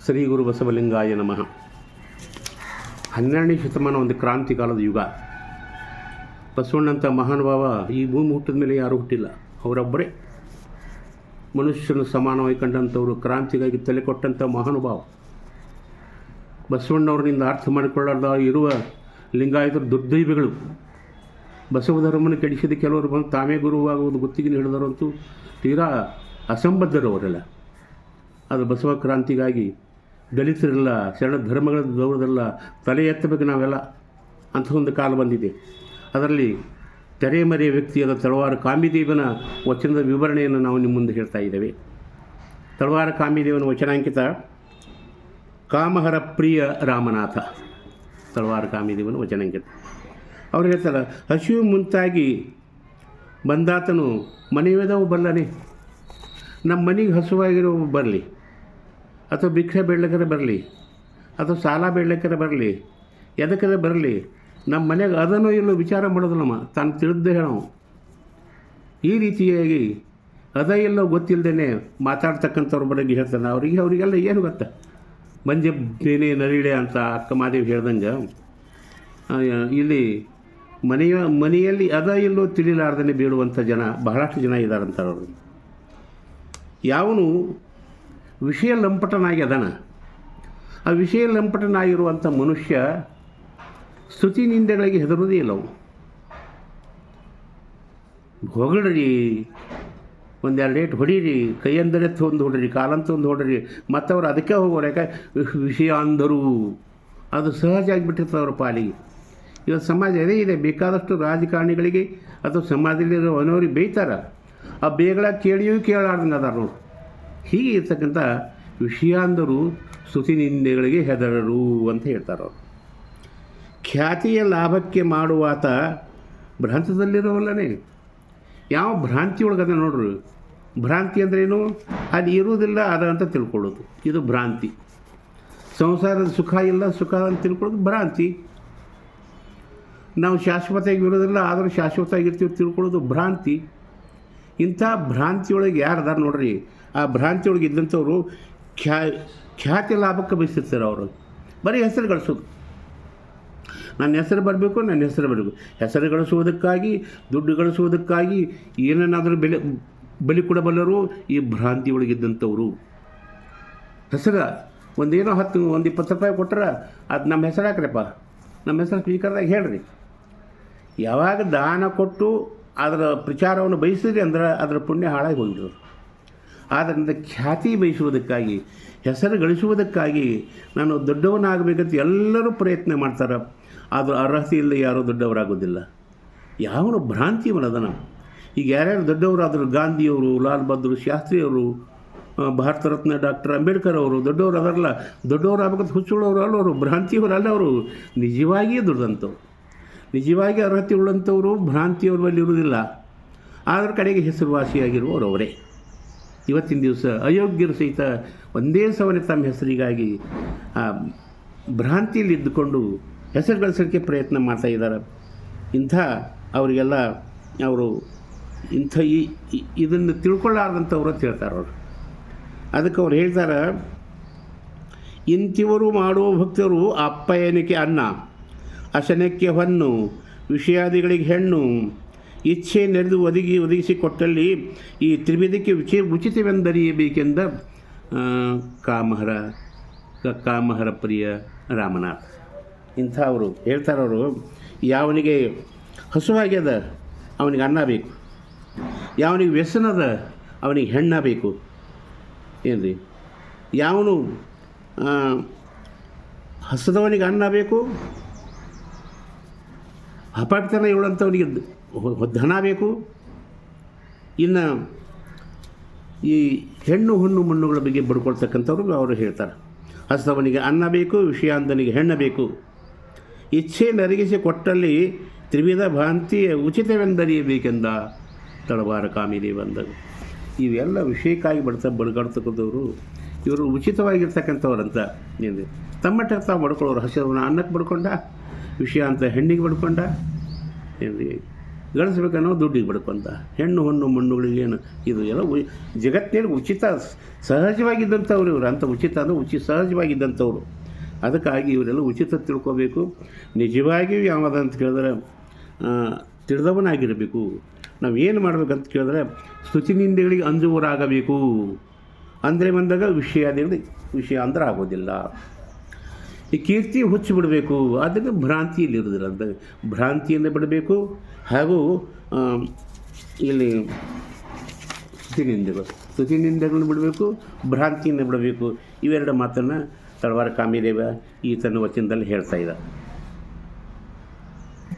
ಶ್ರೀ ಗುರು ಬಸವಲಿಂಗಾಯ ನಮಃ. 12ನೇ ಶತಮಾನ ಒಂದು ಕ್ರಾಂತಿಕಾಲದ ಯುಗ. ಬಸವಣ್ಣಂಥ ಮಹಾನುಭಾವ ಈ ಭೂಮಿ ಹುಟ್ಟಿದ ಮೇಲೆ ಯಾರೂ ಹುಟ್ಟಿಲ್ಲ. ಅವರೊಬ್ಬರೇ ಮನುಷ್ಯನ ಸಮಾನವಾಗಿ ಕಂಡಂಥವರು, ಕ್ರಾಂತಿಗಾಗಿ ತಲೆ ಕೊಟ್ಟಂಥ ಮಹಾನುಭಾವ. ಬಸವಣ್ಣವ್ರನಿಂದ ಅರ್ಥ ಮಾಡಿಕೊಳ್ಳದ ಇರುವ ಲಿಂಗಾಯತರು ದುರ್ದೈವಿಗಳು. ಬಸವ ಧರ್ಮನ ಕೆಡಿಸಿದ ಕೆಲವರು ಬಂದು ತಾವೇ ಗುರುವಾಗುವುದು ಗುತ್ತಿಗೆ ಹಿಡಿದವರಂತೂ ತೀರಾ ಅಸಂಬದ್ಧರು ಅವರೆಲ್ಲ. ಅದು ಬಸವ ಕ್ರಾಂತಿಗಾಗಿ ದಲಿತರೆಲ್ಲ ಶರಣ ಧರ್ಮಗಳ ದೌರದೆಲ್ಲ ತಲೆ ಎತ್ತಬೇಕು ನಾವೆಲ್ಲ ಅಂತ ಒಂದು ಕಾಲ ಬಂದಿದೆ. ಅದರಲ್ಲಿ ತೆರೆಮರೆಯ ವ್ಯಕ್ತಿಯಾದ ತಳವಾರ ಕಾಮಿದೇವನ ವಚನದ ವಿವರಣೆಯನ್ನು ನಾವು ನಿಮ್ಮ ಮುಂದೆ ಹೇಳ್ತಾ ಇದ್ದೇವೆ. ತಳವಾರ ಕಾಮಿದೇವನ ವಚನಾಂಕಿತ ಕಾಮಹರ ಪ್ರಿಯ ರಾಮನಾಥ. ತಳವಾರ ಕಾಮಿದೇವನ ವಚನಾಂಕಿತ. ಅವ್ರು ಹೇಳ್ತಾರೆ, ಹಸಿವು ಮುಂತಾಗಿ ಬಂದಾತನು ಮನೆಯದವು ಬಲ್ಲನೆ. ನಮ್ಮ ಮನೆಗೆ ಹಸುವಾಗಿರೋ ಬರಲಿ, ಅಥವಾ ಭಿಕ್ಷೆ ಬೇಡ್ಲಿಕ್ಕರೆ ಬರಲಿ, ಅಥವಾ ಸಾಲ ಬೇಡ್ಲಿಕ್ಕರೆ ಬರಲಿ, ಎದಕ್ಕರೆ ಬರಲಿ, ನಮ್ಮ ಮನೆಗೆ ಅದನ್ನೋ ಇಲ್ಲೋ ವಿಚಾರ ಮಾಡೋದಿಲ್ಲಮ್ಮ, ತಾನು ತಿಳಿದೇ ಹೇಳೋ. ಈ ರೀತಿಯಾಗಿ ಅದ ಎಲ್ಲೋ ಗೊತ್ತಿಲ್ಲದೇ ಮಾತಾಡ್ತಕ್ಕಂಥವ್ರ ಬಗ್ಗೆ ಹೇಳ್ತಾನೆ. ಅವರಿಗೆಲ್ಲ ಏನು ಗೊತ್ತಾ, ಮಂಜೆ ಬೇನೆ ನರಿಳೆ ಅಂತ ಅಕ್ಕ ಮಾದೇವಿ ಹೇಳ್ದಂಗೆ ಇಲ್ಲಿ ಮನೆಯಲ್ಲಿ ಅದ ಎಲ್ಲೋ ತಿಳಿಲಾರ್ದೇ ಬೀಳುವಂಥ ಜನ ಬಹಳಷ್ಟು ಜನ ಇದ್ದಾರಂತಾರೆ. ಅವರು ಯಾವನು ವಿಷಯ ಲಂಪಟನಾಗಿ ಅದಾನ, ಆ ವಿಷಯ ಲಂಪಟನಾಗಿರುವಂಥ ಮನುಷ್ಯ ಸ್ತುತಿ ನಿಂದೆಗಳಿಗೆ ಹೆದರುವುದೇ ಇಲ್ಲ. ಅವು ಹೊಗಳ್ರಿ, ಒಂದೆರಡು ರೇಟ್ ಹೊಡೀರಿ, ಕೈಯಂದರೆತ್ತು ಒಂದು ಹೊಡ್ರಿ, ಕಾಲಂತ ಒಂದು ಹೊಡ್ರಿ, ಮತ್ತವ್ರು ಅದಕ್ಕೆ ಹೋಗೋರು. ಯಾಕೆ ವಿಷಯ ಅಂದರು ಅದು ಸಹಜ ಆಗಿಬಿಟ್ಟಿರ್ತದೆ ಅವ್ರ ಪಾಲಿಗೆ. ಇವತ್ತು ಸಮಾಜ ಅದೇ ಇದೆ. ಬೇಕಾದಷ್ಟು ರಾಜಕಾರಣಿಗಳಿಗೆ ಅಥವಾ ಸಮಾಜದಲ್ಲಿರೋ ಅನೋರಿಗೆ ಬೇಯ್ತಾರೆ. ಆ ಬೇಗಳ ಕೇಳಿಯೂ ಕೇಳಾರ್ದಂಗೆ ಅದಾರ ನೋಡಿ. ಹೀಗೆ ಇರ್ತಕ್ಕಂಥ ವಿಷಯಾಂದರು ಸ್ತುತಿ ನಿಂದೆಗಳಿಗೆ ಹೆದರರು ಅಂತ ಹೇಳ್ತಾರೆ ಅವರು. ಖ್ಯಾತಿಯ ಲಾಭಕ್ಕೆ ಮಾಡುವಾತ ಭ್ರಾಂತದಲ್ಲಿರೋವಲ್ಲನೇ. ಯಾವ ಭ್ರಾಂತಿ ಒಳಗದ ನೋಡ್ರಿ. ಭ್ರಾಂತಿ ಅಂದ್ರೇನು? ಅದು ಇರುವುದಿಲ್ಲ ಅದ ಅಂತ ತಿಳ್ಕೊಳ್ಳೋದು, ಇದು ಭ್ರಾಂತಿ. ಸಂಸಾರದ ಸುಖ ಇಲ್ಲ, ಸುಖ ಅಂತ ತಿಳ್ಕೊಳ್ಳೋದು ಭ್ರಾಂತಿ. ನಾವು ಶಾಶ್ವತವಾಗಿ ಇರೋದಿಲ್ಲ, ಆದರೂ ಶಾಶ್ವತವಾಗಿರ್ತೀವಿ ತಿಳ್ಕೊಳ್ಳೋದು ಭ್ರಾಂತಿ. ಇಂಥ ಭ್ರಾಂತಿಯೊಳಗೆ ಯಾರದಾರ ನೋಡ್ರಿ. ಆ ಭ್ರಾಂತಿಯೊಳಗೆ ಇದ್ದಂಥವ್ರು ಖ್ಯಾತಿ ಲಾಭಕ್ಕೆ ಬಯಸಿರ್ತಾರೆ. ಅವರು ಬರೀ ಹೆಸರು ಗಳಿಸೋದು. ನನ್ನ ಹೆಸರು ಬರಬೇಕು, ನನ್ನ ಹೆಸರು ಬರಬೇಕು. ಹೆಸರು ಗಳಿಸುವುದಕ್ಕಾಗಿ, ದುಡ್ಡು ಗಳಿಸುವುದಕ್ಕಾಗಿ ಏನನ್ನಾದರೂ ಬಲಿ ಕೊಡಬಲ್ಲರು ಈ ಭ್ರಾಂತಿ ಒಳಗಿದ್ದಂಥವ್ರು. ಹೆಸರು ಒಂದೇನೋ 10-20 ರೂಪಾಯಿ ಕೊಟ್ಟರೆ ಅದು ನಮ್ಮ ಹೆಸರು ಹಾಕ್ರಪ್ಪ, ನಮ್ಮ ಹೆಸರು ಸ್ಪೀಕರ್ದಾಗ ಹೇಳ್ರಿ. ಯಾವಾಗ ದಾನ ಕೊಟ್ಟು ಅದರ ಪ್ರಚಾರವನ್ನು ಬಯಸಿದ್ರಿ ಅಂದ್ರೆ ಅದರ ಪುಣ್ಯ ಹಾಳಾಗಿ ಹೋಗಿದ್ರು. ಆದ್ದರಿಂದ ಖ್ಯಾತಿ ಬಯಸುವುದಕ್ಕಾಗಿ, ಹೆಸರು ಗಳಿಸುವುದಕ್ಕಾಗಿ ನಾನು ದೊಡ್ಡವನಾಗಬೇಕಂತ ಎಲ್ಲರೂ ಪ್ರಯತ್ನ ಮಾಡ್ತಾರೆ. ಆದರೂ ಅರ್ಹತೆ ಇಲ್ಲ, ಯಾರೂ ದೊಡ್ಡವರಾಗೋದಿಲ್ಲ. ಯಾವನು ಭ್ರಾಂತಿ ಮನದನ. ಈಗ ಯಾರ್ಯಾರು ದೊಡ್ಡವರಾದರು, ಗಾಂಧಿಯವರು, ಲಾಲ್ ಬಹದ್ದೂರ್ ಶಾಸ್ತ್ರಿಯವರು, ಭಾರತ ರತ್ನ ಡಾಕ್ಟರ್ ಅಂಬೇಡ್ಕರ್ ಅವರು ದೊಡ್ಡವರು ಅದರಲ್ಲ. ದೊಡ್ಡವರಾಗಬೇಕಂತ ಹುಚ್ಚುಳ್ಳವರು ಅಲ್ಲವರು, ಭ್ರಾಂತಿಯವರು ಅಲ್ಲ. ಅವರು ನಿಜವಾಗಿಯೇ ದುಡ್ದಂಥವ್ರು, ನಿಜವಾಗಿ ಅರ್ಹತೆ ಉಳ್ಳಂಥವರು ಭ್ರಾಂತಿಯವ್ರ ಬಳಿ ಇರುವುದಿಲ್ಲ. ಆದ್ರ ಕಡೆಗೆ ಹೆಸರುವಾಸಿಯಾಗಿರುವವರು ಅವರೇ. ಇವತ್ತಿನ ದಿವಸ ಅಯೋಗ್ಯರು ಸಹಿತ ಒಂದೇ ಸವನೆ ತಮ್ಮ ಹೆಸರಿಗಾಗಿ ಭ್ರಾಂತಿಯಲ್ಲಿ ಇದ್ದುಕೊಂಡು ಹೆಸರು ಗಳಿಸೋಕ್ಕೆ ಪ್ರಯತ್ನ ಮಾಡ್ತಾ ಇದ್ದಾರೆ. ಇಂಥ ಅವರಿಗೆಲ್ಲ ಅವರು ಇಂಥ ಇದನ್ನು ತಿಳ್ಕೊಳ್ಳಾರ್ದಂಥವ್ರು ಅಂತ ಹೇಳ್ತಾರೆ ಅವರು. ಅದಕ್ಕೆ ಅವ್ರು ಹೇಳ್ತಾರೆ, ಇಂತಿವರು ಮಾಡುವ ಭಕ್ತರು ಅಪ್ಪಯನಿಕೆ ಅನ್ನ, ಅಶನಕ್ಕೆ ಹೊನ್ನು, ವಿಷಯಾದಿಗಳಿಗೆ ಹೆಣ್ಣು, ಇಚ್ಛೆ ನೆರೆದು ಒದಗಿಸಿಕೊಟ್ಟಲ್ಲಿ ಈ ತ್ರಿವಿಧಕ್ಕೆ ಉಚಿತವೆಂದರಿಯಬೇಕೆಂದ ಕಾಮಹರ ಪ್ರಿಯ ರಾಮನಾಥ. ಇಂಥವರು ಹೇಳ್ತಾರವರು, ಯಾವನಿಗೆ ಹಸುವಾಗ್ಯದ ಅವನಿಗೆ ಅನ್ನ ಬೇಕು, ಯಾವನಿಗೆ ವ್ಯಸನದ ಅವನಿಗೆ ಹೆಣ್ಣ ಬೇಕು. ಏನು ರೀ, ಯಾವನು ಹಸದವನಿಗೆ ಅನ್ನ ಬೇಕು, ಹಪಾಟತನ ಹೇಳುವಂಥವನಿಗೆ ಧನ ಬೇಕು. ಇನ್ನು ಈ ಹೆಣ್ಣು ಹೊಣ್ಣು ಮಣ್ಣುಗಳ ಬಗ್ಗೆ ಬಡ್ಕೊಳ್ತಕ್ಕಂಥವ್ರು ಅವರು ಹೇಳ್ತಾರೆ, ಹಸದವನಿಗೆ ಅನ್ನ ಬೇಕು, ವಿಷಯಾಂತನಿಗೆ ಹೆಣ್ಣು ಬೇಕು, ಇಚ್ಛೆ ನರಗಿಸಿ ಕೊಟ್ಟಲ್ಲಿ ತ್ರಿವಿಧ ಭ್ರಾಂತಿಯ ಉಚಿತವೆಂದರಿಯಬೇಕೆಂದ ತಳವಾರ ಕಾಮಿದೇವ ಅಂದರು. ಇವೆಲ್ಲ ವಿಷಯಕ್ಕಾಗಿ ಬಡ್ಗಾಡ್ತಕ್ಕಂಥವ್ರು ಇವರು ಉಚಿತವಾಗಿರ್ತಕ್ಕಂಥವ್ರಂತ. ಏನು ತಮ್ಮಟ್ಟ ತಾವು ಬಡ್ಕೊಳ್ಳೋರು. ಹಸಿದವನ ಅನ್ನಕ್ಕೆ ಬಡ್ಕೊಂಡ, ವಿಷಯ ಅಂತ ಹೆಣ್ಣಿಗೆ ಬಡ್ಕೊಂಡ. ಏನು ಗಳಿಸ್ಬೇಕನ್ನೋ ದುಡ್ಡಿಗೆ ಬಡ್ಕೊಂತ ಹೆಣ್ಣು ಹೊಣ್ಣು ಮಣ್ಣುಗಳಿಗೇನು ಇದು ಎಲ್ಲ ಜಗತ್ತಿನಲ್ಲಿ ಉಚಿತ ಸಹಜವಾಗಿದ್ದಂಥವ್ರು ಇವರು. ಅಂಥ ಉಚಿತ ಅಂದರೆ ಸಹಜವಾಗಿದ್ದಂಥವ್ರು. ಅದಕ್ಕಾಗಿ ಇವರೆಲ್ಲ ಉಚಿತ ತಿಳ್ಕೊಬೇಕು. ನಿಜವಾಗಿಯೂ ಯಾವುದಂತ ಕೇಳಿದ್ರೆ ತಿಳಿದವನಾಗಿರಬೇಕು. ನಾವು ಏನು ಮಾಡ್ಬೇಕಂತ ಕೇಳಿದ್ರೆ ಸ್ತುತಿನಿಂದೆಗಳಿಗೆ ಅಂಜುವರಾಗಬೇಕು. ಅಂದರೆ ಬಂದಾಗ ವಿಷಯ ಅಂದ್ರೆ ಆಗೋದಿಲ್ಲ. ಈ ಕೀರ್ತಿ ಹುಚ್ಚಿ ಬಿಡಬೇಕು. ಅದನ್ನು ಭ್ರಾಂತಿಯಲ್ಲಿರೋದಿಲ್ಲ ಅಂತ ಭ್ರಾಂತಿಯನ್ನು ಬಿಡಬೇಕು. ಹಾಗೂ ಇಲ್ಲಿ ಸ್ತುತಿನಿಂದೆಗಳನ್ನು ಬಿಡಬೇಕು, ಭ್ರಾಂತಿಯನ್ನು ಬಿಡಬೇಕು. ಇವೆರಡು ಮಾತನ್ನು ತಳವಾರ ಕಾಮಿದೇವ ಈ ತನ್ನ ವಚನದಲ್ಲಿ ಹೇಳ್ತಾ ಇದ್ದ.